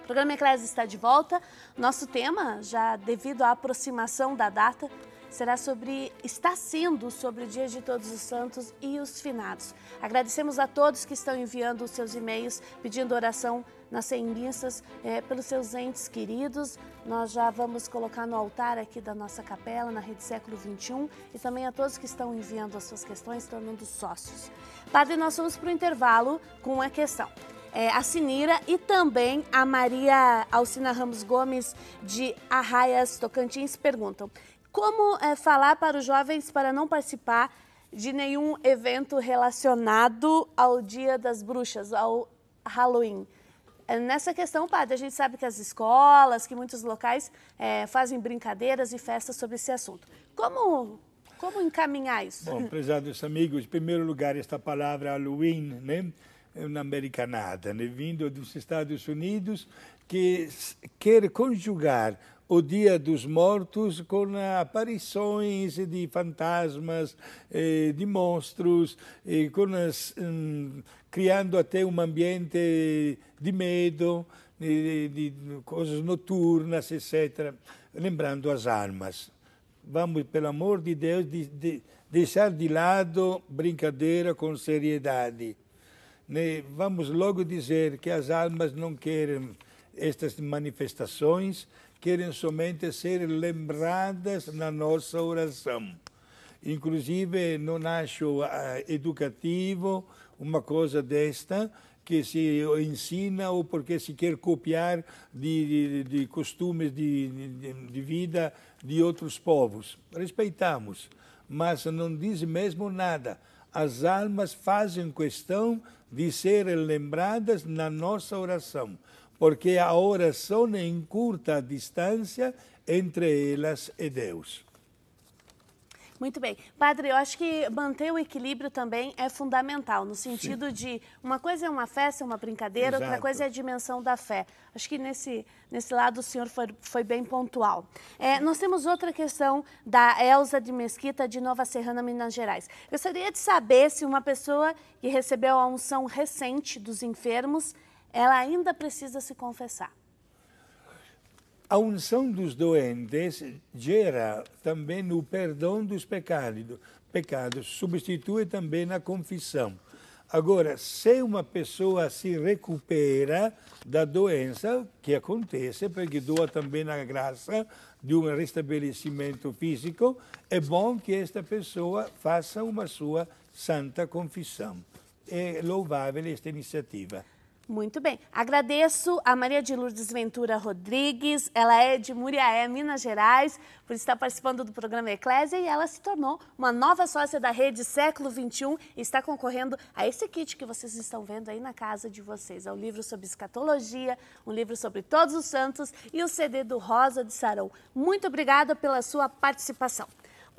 programa Eclésia está de volta. Nosso tema, já devido à aproximação da data, está sendo sobre o Dia de Todos os Santos e os Finados. Agradecemos a todos que estão enviando os seus e-mails pedindo oração nas 100 missas pelos seus entes queridos. Nós já vamos colocar no altar aqui da nossa capela, na Rede Século XXI, e também a todos que estão enviando as suas questões, tornando sócios. Padre, nós vamos para o intervalo com uma questão. A Sinira e também a Maria Alcina Ramos Gomes, de Arraias, Tocantins, perguntam: como falar para os jovens para não participar de nenhum evento relacionado ao Dia das Bruxas, ao Halloween? Nessa questão, padre, a gente sabe que as escolas, que muitos locais fazem brincadeiras e festas sobre esse assunto. Como encaminhar isso? Bom, prezados amigos, em primeiro lugar, esta palavra Halloween, né, é uma americanada, né, vindo dos Estados Unidos, que quer conjugar o Dia dos Mortos com aparições de fantasmas, de monstros, criando até um ambiente de medo, de coisas noturnas, etc. Lembrando as almas. Vamos, pelo amor de Deus, deixar de lado brincadeira com seriedade. Vamos logo dizer que as almas não querem estas manifestações, querem somente ser lembradas na nossa oração. Inclusive, não acho educativo uma coisa desta, que se ensina ou porque se quer copiar de costumes de vida de outros povos. Respeitamos, mas não diz mesmo nada. As almas fazem questão de serem lembradas na nossa oração, porque a oração encurta a distância entre elas e Deus. Muito bem. Padre, eu acho que manter o equilíbrio também é fundamental, no sentido Sim. de uma coisa é uma festa, uma brincadeira, Exato. Outra coisa é a dimensão da fé. Acho que nesse lado o senhor foi bem pontual. Nós temos outra questão da Elza de Mesquita, de Nova Serrana, Minas Gerais. Gostaria de saber se uma pessoa que recebeu a unção recente dos enfermos, ela ainda precisa se confessar. A unção dos doentes gera também o perdão dos pecados, substitui também a confissão. Agora, se uma pessoa se recupera da doença, que acontece, porque doa também a graça de um restabelecimento físico, é bom que esta pessoa faça uma sua santa confissão. É louvável esta iniciativa. Muito bem. Agradeço a Maria de Lourdes Ventura Rodrigues, ela é de Muriaé, Minas Gerais, por estar participando do programa Eclésia, e ela se tornou uma nova sócia da Rede Século XXI e está concorrendo a esse kit que vocês estão vendo aí na casa de vocês. É um livro sobre escatologia, um livro sobre todos os santos e o CD do Rosa de Sarão. Muito obrigada pela sua participação.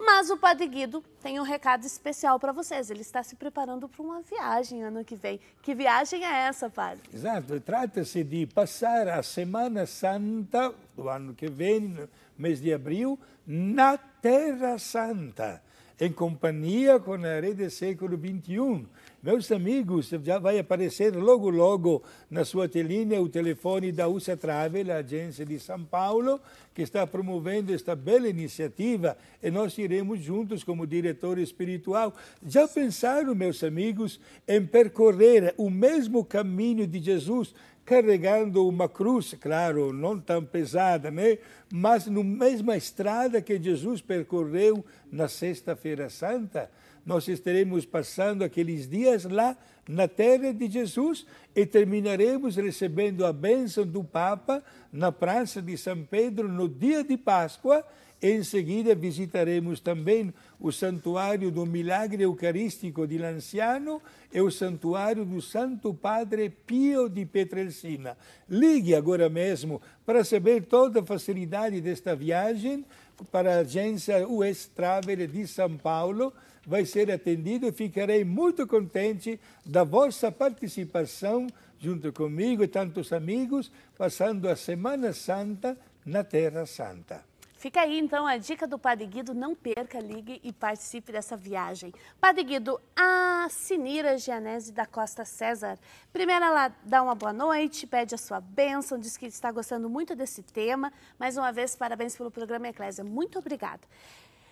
Mas o Padre Guido tem um recado especial para vocês. Ele está se preparando para uma viagem ano que vem. Que viagem é essa, Padre? Exato. Trata-se de passar a Semana Santa do ano que vem, no mês de abril, na Terra Santa, em companhia com a Rede Século XXI. Meus amigos, já vai aparecer logo, logo na sua telinha o telefone da USA Travel, a agência de São Paulo, que está promovendo esta bela iniciativa, e nós iremos juntos como diretor espiritual. Já pensaram, meus amigos, em percorrer o mesmo caminho de Jesus, carregando uma cruz, claro, não tão pesada, né? Mas na mesma estrada que Jesus percorreu na Sexta-feira Santa? Nós estaremos passando aqueles dias lá na terra de Jesus e terminaremos recebendo a bênção do Papa na Praça de São Pedro no dia de Páscoa. Em seguida visitaremos também o Santuário do Milagre Eucarístico de Lanciano e o Santuário do Santo Padre Pio de Pietrelcina. Ligue agora mesmo para saber toda a facilidade desta viagem para a agência US Travel de São Paulo. Vai ser atendido e ficarei muito contente da vossa participação junto comigo e tantos amigos, passando a Semana Santa na Terra Santa. Fica aí, então, a dica do Padre Guido. Não perca, ligue e participe dessa viagem. Padre Guido, a Sinira Gianese da Costa César, primeiro ela dá uma boa noite, pede a sua bênção, diz que está gostando muito desse tema. Mais uma vez, parabéns pelo programa Eclésia. Muito obrigada.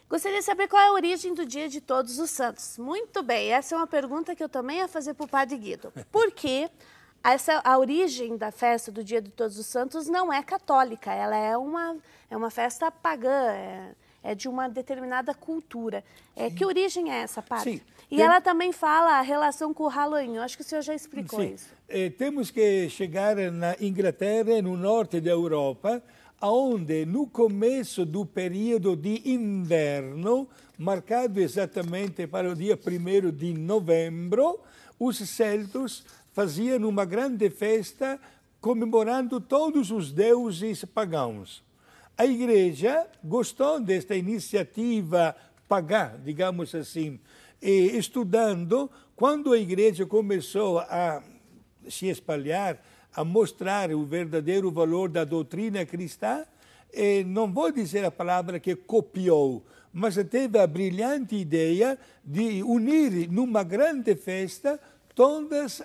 Gostaria de saber qual é a origem do Dia de Todos os Santos. Muito bem, essa é uma pergunta que eu também ia fazer para o Padre Guido. Por quê? A origem da festa do Dia de Todos os Santos não é católica, ela é uma festa pagã, é de uma determinada cultura. Que origem é essa, padre? Sim. E ela também fala a relação com o Halloween, eu acho que o senhor já explicou isso. Temos que chegar na Inglaterra, no norte da Europa, onde no começo do período de inverno, marcado exatamente para o dia 1º de novembro, os celtos faziam uma grande festa comemorando todos os deuses pagãos. A igreja gostou desta iniciativa pagã, digamos assim, e estudando, quando a igreja começou a se espalhar, a mostrar o verdadeiro valor da doutrina cristã, não vou dizer a palavra que copiou, mas teve a brilhante ideia de unir numa grande festa todos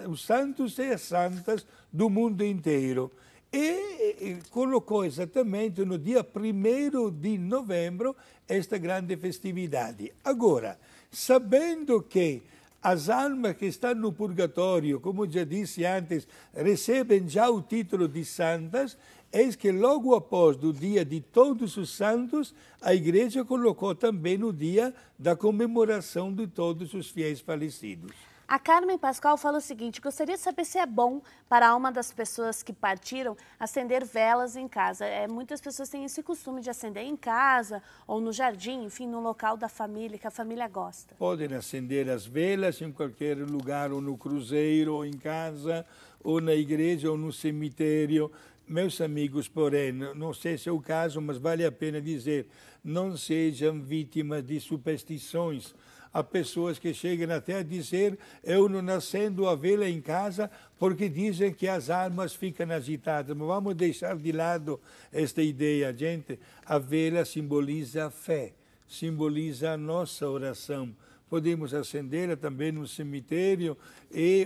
os santos e as santas do mundo inteiro. E colocou exatamente no dia 1º de novembro esta grande festividade. Agora, sabendo que as almas que estão no purgatório, como já disse antes, recebem já o título de santas, eis que logo após o dia de Todos os Santos, a igreja colocou também o dia da comemoração de todos os fiéis falecidos. A Carmen Pascoal fala o seguinte: gostaria de saber se é bom para a alma das pessoas que partiram acender velas em casa. Muitas pessoas têm esse costume de acender em casa ou no jardim, enfim, no local da família, que a família gosta. Podem acender as velas em qualquer lugar, ou no cruzeiro, ou em casa, ou na igreja, ou no cemitério. Meus amigos, porém, não sei se é o caso, mas vale a pena dizer, não sejam vítimas de superstições. Há pessoas que chegam até a dizer: eu não acendo a vela em casa porque dizem que as almas ficam agitadas. Mas vamos deixar de lado esta ideia, gente. A vela simboliza a fé, simboliza a nossa oração. Podemos acendê-la também no cemitério.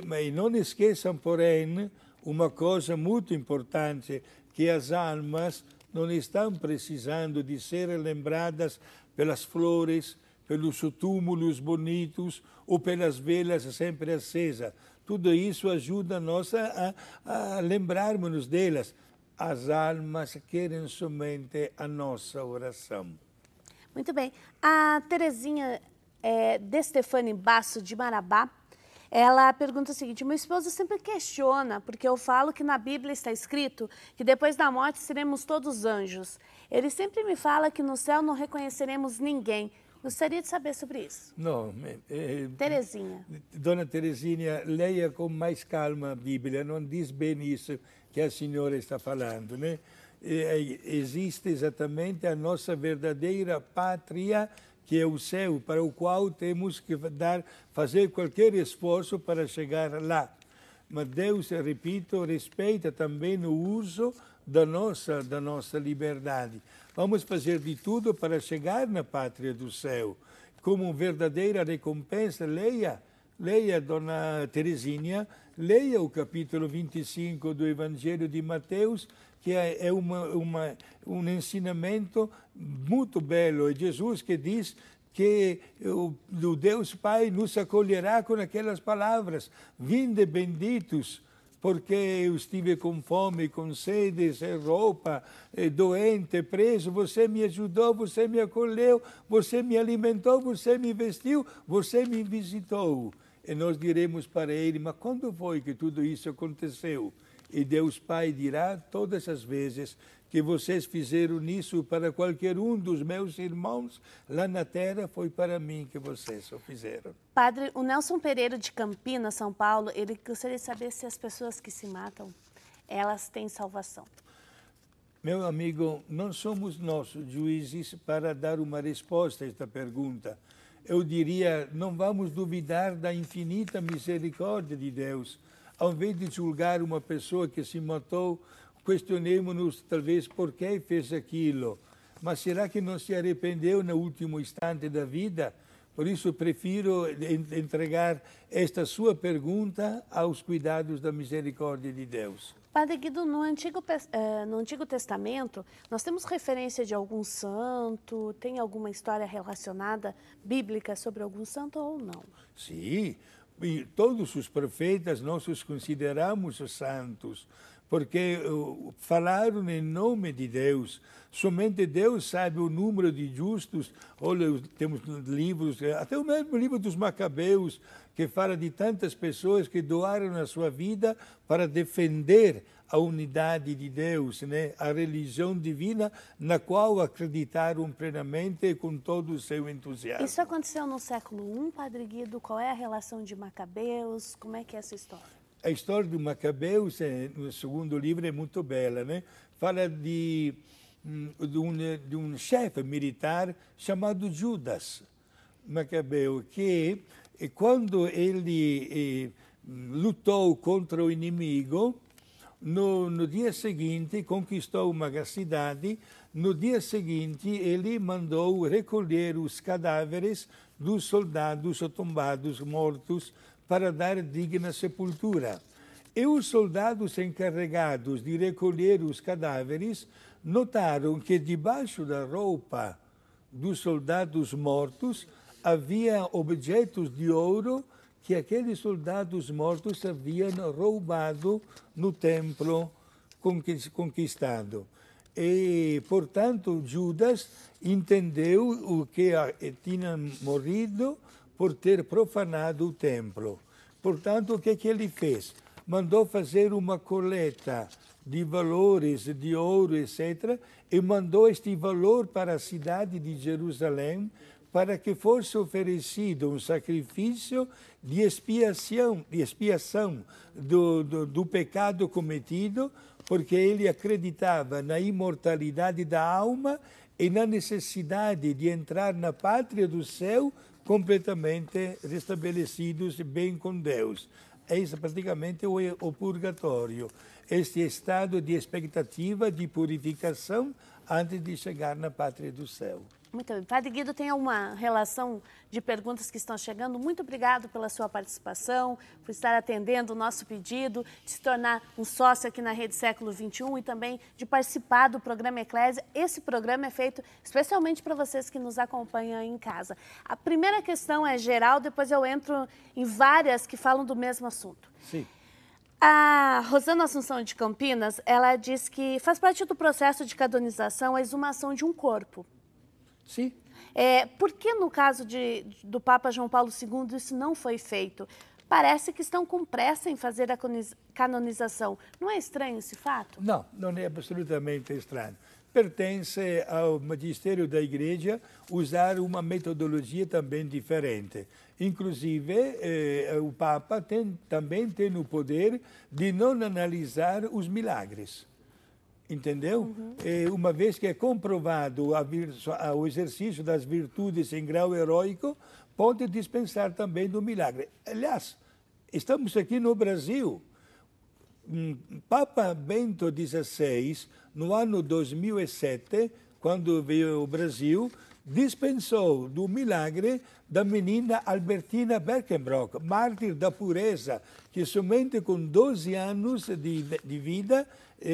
Mas não esqueçam, porém, uma coisa muito importante, que as almas não estão precisando de ser lembradas pelas flores, pelos túmulos bonitos ou pelas velas sempre acesas. Tudo isso ajuda nós a lembrarmos delas. As almas querem somente a nossa oração. Muito bem. A Terezinha de Stefani Basso, de Marabá, ela pergunta o seguinte: meu esposo sempre questiona, porque eu falo que na Bíblia está escrito que depois da morte seremos todos anjos. Ele sempre me fala que no céu não reconheceremos ninguém. Gostaria de saber sobre isso. Não. Terezinha. Dona Terezinha, leia com mais calma a Bíblia, não diz bem isso que a senhora está falando, né? Existe exatamente a nossa verdadeira pátria, que é o céu, para o qual temos que fazer qualquer esforço para chegar lá. Mas Deus, repito, respeita também o uso da nossa liberdade. Vamos fazer de tudo para chegar na pátria do céu. Como verdadeira recompensa, leia, Dona Terezinha, leia o capítulo 25 do Evangelho de Mateus, que é um ensinamento muito belo. É Jesus que diz que o Deus Pai nos acolherá com aquelas palavras: vinde benditos, porque eu estive com fome, com sede, sem roupa, doente, preso, você me ajudou, você me acolheu, você me alimentou, você me vestiu, você me visitou. E nós diremos para ele: mas quando foi que tudo isso aconteceu? E Deus Pai dirá: todas as vezes que vocês fizeram isso para qualquer um dos meus irmãos lá na terra, foi para mim que vocês o fizeram. Padre, o Nelson Pereira de Campinas, São Paulo, ele gostaria de saber se as pessoas que se matam, elas têm salvação. Meu amigo, não somos nós juízes para dar uma resposta a esta pergunta. Eu diria, não vamos duvidar da infinita misericórdia de Deus. Ao invés de julgar uma pessoa que se matou, questionemos-nos talvez por que fez aquilo. mas será que não se arrependeu no último instante da vida? Por isso, prefiro entregar esta sua pergunta aos cuidados da misericórdia de Deus. Padre Guido, no Antigo Testamento, nós temos referência de algum santo? Tem alguma história relacionada, bíblica, sobre algum santo ou não? Sim, e todos os profetas nós os consideramos santos, porque falaram em nome de Deus. Somente Deus sabe o número de justos. Olha, temos livros, até o mesmo livro dos Macabeus, que fala de tantas pessoas que doaram a sua vida para defender a unidade de Deus, né? A religião divina na qual acreditaram plenamente e com todo o seu entusiasmo. Isso aconteceu no século I, Padre Guido? Qual é a relação de Macabeus? Como é que é essa história? A história de Macabeus, no segundo livro, é muito bela, né? Fala de um chefe militar chamado Judas Macabeu, que quando ele lutou contra o inimigo, no dia seguinte conquistou uma cidade. No dia seguinte ele mandou recolher os cadáveres dos soldados tombados, mortos, para dar digna sepultura. E os soldados encarregados de recolher os cadáveres notaram que debaixo da roupa dos soldados mortos havia objetos de ouro que aqueles soldados mortos haviam roubado no templo conquistado. E, portanto, Judas entendeu o que tinha morrido por ter profanado o templo. Portanto, o que ele fez? Mandou fazer uma coleta de valores de ouro, etc., e mandou este valor para a cidade de Jerusalém, para que fosse oferecido um sacrifício de expiação do pecado cometido, porque ele acreditava na imortalidade da alma e na necessidade de entrar na pátria do céu completamente restabelecidos bem com Deus. Esse é praticamente o purgatório, este estado de expectativa, de purificação antes de chegar na pátria do céu. Muito bem. Padre Guido, tem uma relação de perguntas que estão chegando. Muito obrigado pela sua participação, por estar atendendo o nosso pedido, de se tornar um sócio aqui na Rede Século XXI e também de participar do programa Eclésia. Esse programa é feito especialmente para vocês que nos acompanham aí em casa. A primeira questão é geral, depois eu entro em várias que falam do mesmo assunto. Sim. A Rosana Assunção de Campinas, ela diz que faz parte do processo de canonização a exumação de um corpo. Sim. Por que no caso do Papa João Paulo II isso não foi feito? Parece que estão com pressa em fazer a canonização. Não é estranho esse fato? Não, não é absolutamente estranho. Pertence ao magistério da Igreja usar uma metodologia também diferente. Inclusive, o Papa também tem o poder de não analisar os milagres. Entendeu? Uhum. Uma vez que é comprovado o exercício das virtudes em grau heróico, pode dispensar também do milagre. Aliás, estamos aqui no Brasil. Papa Bento XVI, no ano 2007, quando veio ao Brasil, dispensou do milagre da menina Albertina Berkenbrock, mártir da pureza, que somente com 12 anos de vida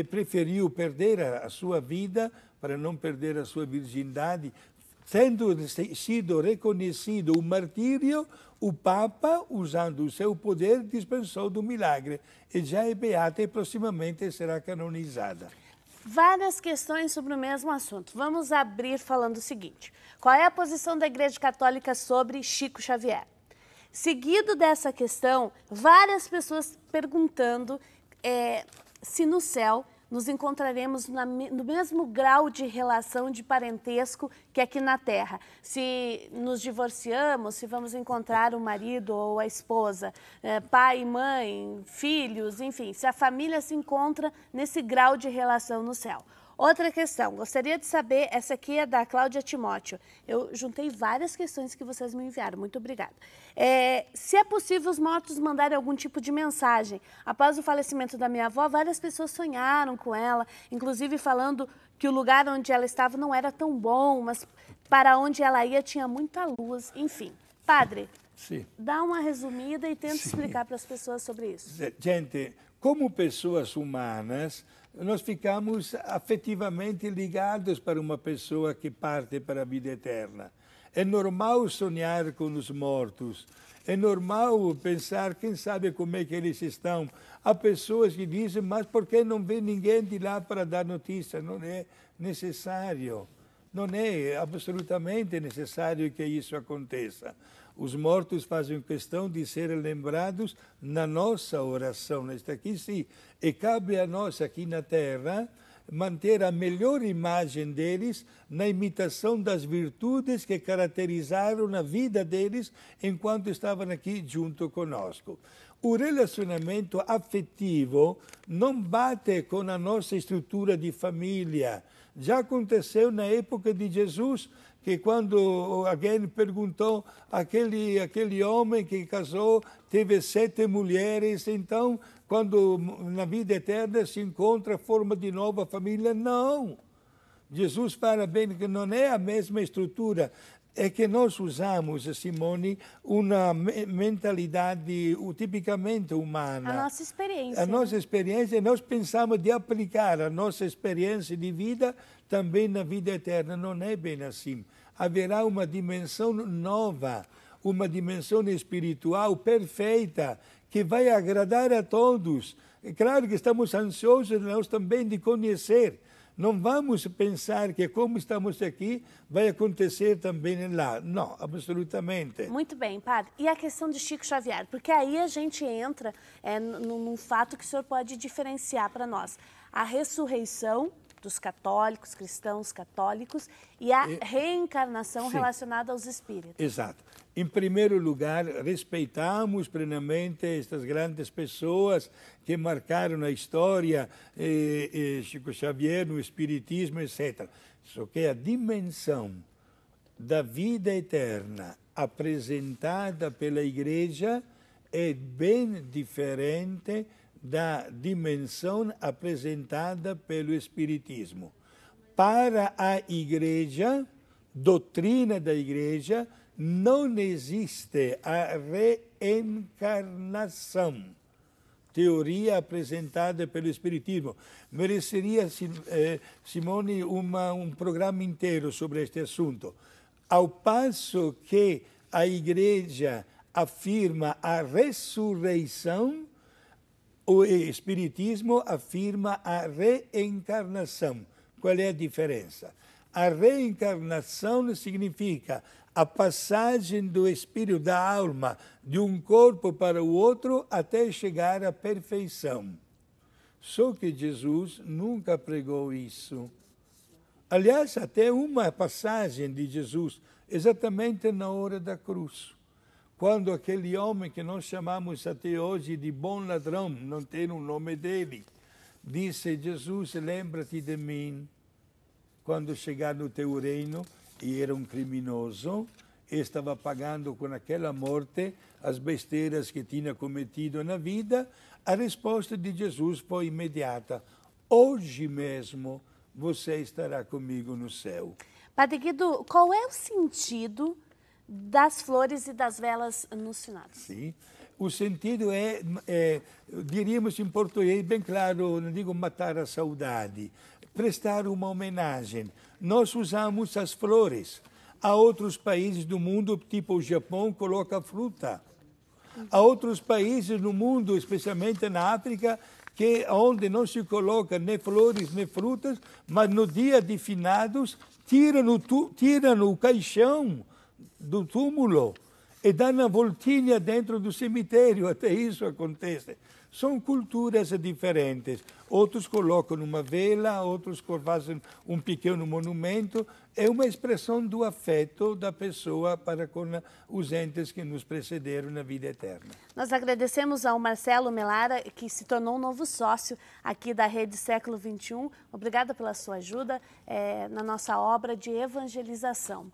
preferiu perder a sua vida para não perder a sua virgindade. Tendo sido reconhecido o martírio, o Papa, usando o seu poder, dispensou do milagre. E já é beata e proximamente será canonizada. Várias questões sobre o mesmo assunto. Vamos abrir falando o seguinte. Qual é a posição da Igreja Católica sobre Chico Xavier? Seguido dessa questão, várias pessoas perguntando se no céu nos encontraremos no mesmo grau de relação de parentesco que aqui na Terra. Se nos divorciamos, se vamos encontrar o marido ou a esposa, pai, mãe, filhos, enfim, se a família se encontra nesse grau de relação no céu. Outra questão, gostaria de saber, essa aqui é da Cláudia Timóteo. Eu juntei várias questões que vocês me enviaram, muito obrigada. Se é possível os mortos mandarem algum tipo de mensagem. Após o falecimento da minha avó, várias pessoas sonharam com ela, inclusive falando que o lugar onde ela estava não era tão bom, mas para onde ela ia tinha muita luz, enfim. Padre, Sim. dá uma resumida e tenta explicar para as pessoas sobre isso. Gente, como pessoas humanas, nós ficamos afetivamente ligados para uma pessoa que parte para a vida eterna. É normal sonhar com os mortos. É normal pensar, quem sabe como é que eles estão. Há pessoas que dizem, mas por que não vem ninguém de lá para dar notícia? Não é necessário. Não é absolutamente necessário que isso aconteça. Os mortos fazem questão de serem lembrados na nossa oração. Nesta aqui, sim. E cabe a nós, aqui na Terra, manter a melhor imagem deles na imitação das virtudes que caracterizaram a vida deles enquanto estavam aqui junto conosco. O relacionamento afetivo não bate com a nossa estrutura de família. Já aconteceu na época de Jesus, que quando alguém perguntou, aquele homem que casou teve 7 mulheres, então, quando na vida eterna se encontra a forma de nova família, não. Jesus fala bem que não é a mesma estrutura. É que nós usamos, Simone, uma mentalidade tipicamente humana. A nossa experiência. A nossa experiência, nós pensamos de aplicar a nossa experiência de vida também na vida eterna. Não é bem assim. Haverá uma dimensão nova, uma dimensão espiritual perfeita, que vai agradar a todos. É claro que estamos ansiosos nós também de conhecer. Não vamos pensar que como estamos aqui, vai acontecer também lá. Não, absolutamente. Muito bem, padre. E a questão de Chico Xavier? Porque aí a gente entra num fato que o senhor pode diferenciar para nós. A ressurreição dos católicos, cristãos católicos, e a reencarnação relacionada aos espíritos. Exato. Em primeiro lugar, respeitamos plenamente estas grandes pessoas que marcaram a história, Chico Xavier, no Espiritismo, etc. Só que a dimensão da vida eterna apresentada pela Igreja é bem diferente da dimensão apresentada pelo Espiritismo. Para a Igreja, doutrina da Igreja, não existe a reencarnação, teoria apresentada pelo Espiritismo. Mereceria, Simone, um programa inteiro sobre este assunto. Ao passo que a Igreja afirma a ressurreição, o Espiritismo afirma a reencarnação. Qual é a diferença? A reencarnação significa a passagem do espírito, da alma, de um corpo para o outro até chegar à perfeição. Só que Jesus nunca pregou isso. Aliás, até uma passagem de Jesus, exatamente na hora da cruz. Quando aquele homem que nós chamamos até hoje de bom ladrão, não tem o nome dele, disse: Jesus, lembra-te de mim quando chegar no teu reino. E era um criminoso, estava pagando com aquela morte as besteiras que tinha cometido na vida. A resposta de Jesus foi imediata: hoje mesmo você estará comigo no céu. Padre Guido, qual é o sentido das flores e das velas nos finados? Sim, o sentido diríamos em português bem claro, não digo matar a saudade, prestar uma homenagem. Nós usamos as flores. Há outros países do mundo, tipo o Japão, coloca fruta. Há outros países no mundo, especialmente na África, onde não se coloca nem flores nem frutas, mas no dia de finados tiram o caixão do túmulo e dão uma voltinha dentro do cemitério. Até isso acontece. São culturas diferentes. Outros colocam uma vela, outros fazem um pequeno monumento. É uma expressão do afeto da pessoa para com os entes que nos precederam na vida eterna. Nós agradecemos ao Marcelo Melara, que se tornou um novo sócio aqui da Rede Século XXI. Obrigada pela sua ajuda na nossa obra de evangelização.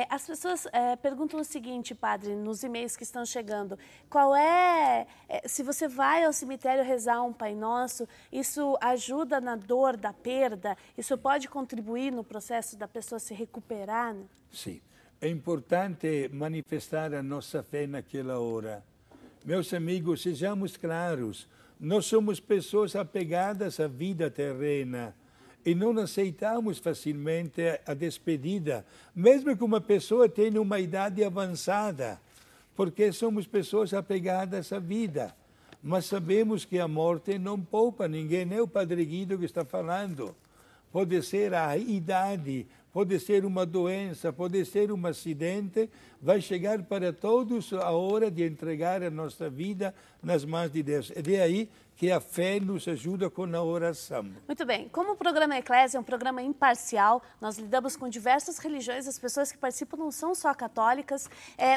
As pessoas perguntam o seguinte, padre, nos e-mails que estão chegando: se você vai ao cemitério rezar um Pai Nosso, isso isso ajuda na dor da perda? Isso pode contribuir no processo da pessoa se recuperar? Né? Sim, é importante manifestar a nossa fé naquela hora. Meus amigos, sejamos claros, nós somos pessoas apegadas à vida terrena e não aceitamos facilmente a despedida, mesmo que uma pessoa tenha uma idade avançada, porque somos pessoas apegadas à vida. Mas sabemos que a morte não poupa ninguém, nem o Padre Guido que está falando. Pode ser a idade, pode ser uma doença, pode ser um acidente, vai chegar para todos a hora de entregar a nossa vida nas mãos de Deus. É daí que a fé nos ajuda com a oração. Muito bem. Como o programa Eclésia é um programa imparcial, nós lidamos com diversas religiões, as pessoas que participam não são só católicas.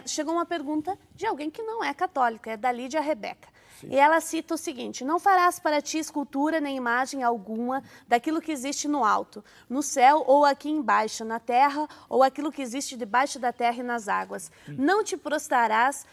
Chegou uma pergunta de alguém que não é católico, é da Lídia Rebeca. Sim. E ela cita o seguinte: não farás para ti escultura nem imagem alguma daquilo que existe no alto, no céu ou aqui embaixo, na terra, ou aquilo que existe debaixo da terra e nas águas. Não te prostrarás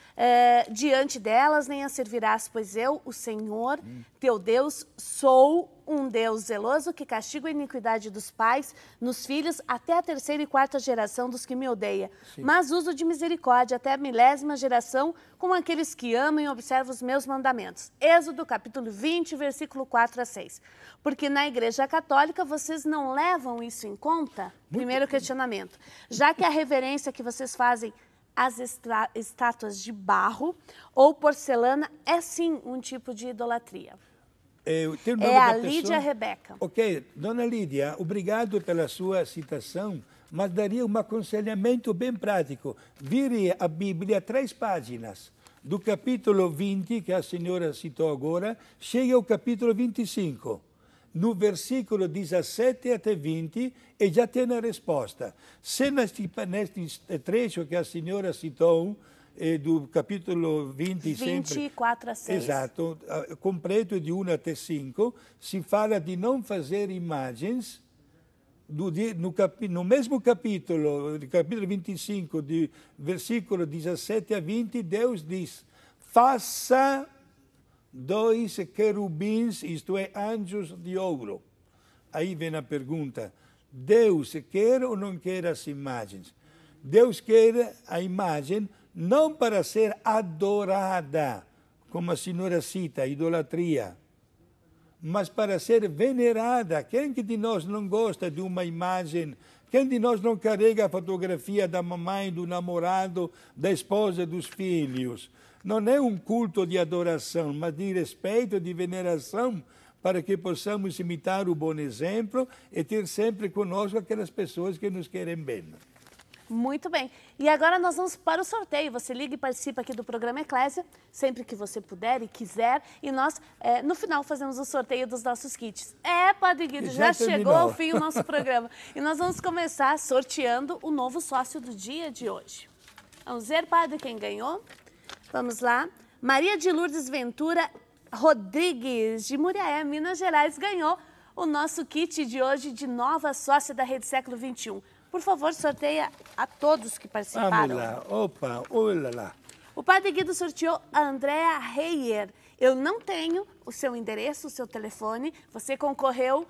diante delas, nem as servirás, pois eu, o Senhor, teu Deus, sou um Deus zeloso que castiga a iniquidade dos pais nos filhos até a 3ª e 4ª geração dos que me odeiam. Sim. Mas uso de misericórdia até a 1000ª geração com aqueles que amam e observam os meus mandamentos. Êxodo capítulo 20, versículo 4 a 6. Porque na Igreja Católica vocês não levam isso em conta? Primeiro questionamento. Já que a reverência que vocês fazem às estátuas de barro ou porcelana é sim um tipo de idolatria. É a Lídia Rebeca. Ok, dona Lídia, obrigado pela sua citação, mas daria um aconselhamento bem prático. Vire a Bíblia 3 páginas, do capítulo 20, que a senhora citou agora, chega ao capítulo 25. No versículo 17 até 20, e já tem a resposta. Se neste trecho que a senhora citou, do capítulo 20, 24 a 6. Exato, completo de 1 até 5, se fala de não fazer imagens. No mesmo capítulo, do capítulo 25, de versículo 17 a 20, Deus diz: faça 2 querubins, isto é, anjos de ouro. Aí vem a pergunta: Deus quer ou não quer as imagens? Deus quer a imagem não para ser adorada, como a senhora cita, idolatria, mas para ser venerada. Quem que de nós não gosta de uma imagem? Quem de nós não carrega a fotografia da mamãe, do namorado, da esposa, dos filhos? Não é um culto de adoração, mas de respeito, de veneração, para que possamos imitar o bom exemplo e ter sempre conosco aquelas pessoas que nos querem bem. Muito bem. E agora nós vamos para o sorteio. Você liga e participa aqui do programa Eclésia, sempre que você puder e quiser. E nós, no final, fazemos o sorteio dos nossos kits. Padre Guido, já chegou ao fim o nosso programa. E nós vamos começar sorteando o novo sócio do dia de hoje. Vamos ver, Padre, quem ganhou? Vamos lá. Maria de Lourdes Ventura Rodrigues, de Muriaé, Minas Gerais, ganhou o nosso kit de hoje de nova sócia da Rede Século XXI. Por favor, sorteia a todos que participaram. Vamos lá. Opa, olha lá. O Padre Guido sorteou a Andréa Reier. Eu não tenho o seu endereço, o seu telefone. Você concorreu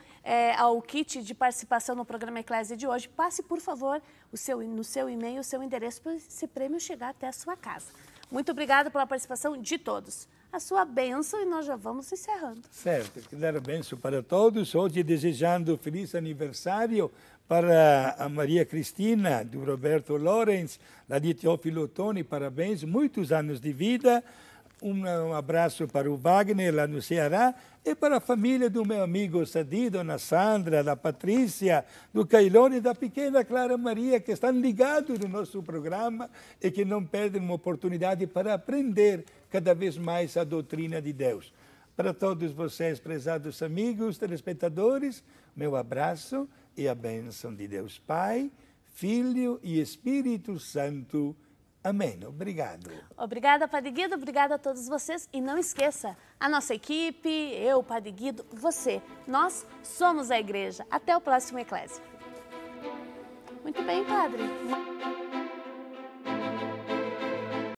ao kit de participação no programa Eclésia de hoje. Passe, por favor, no seu e-mail, o seu endereço para esse prêmio chegar até a sua casa. Muito obrigada pela participação de todos. A sua bênção e nós já vamos encerrando. Certo, que dar a bênção para todos. Hoje desejando feliz aniversário para a Maria Cristina, do Roberto Lorenz, lá de Teófilo Otoni, parabéns, muitos anos de vida. Um abraço para o Wagner, lá no Ceará, e para a família do meu amigo Sadi, Dona Sandra, da Patrícia, do Cailone e da pequena Clara Maria, que estão ligados no nosso programa e que não perdem uma oportunidade para aprender cada vez mais a doutrina de Deus. Para todos vocês, prezados amigos, telespectadores, meu abraço e a bênção de Deus Pai, Filho e Espírito Santo. Amém. Obrigado. Obrigada, Padre Guido. Obrigada a todos vocês. E não esqueça, a nossa equipe, eu, Padre Guido, você. Nós somos a Igreja. Até o próximo Eclésia. Muito bem, Padre.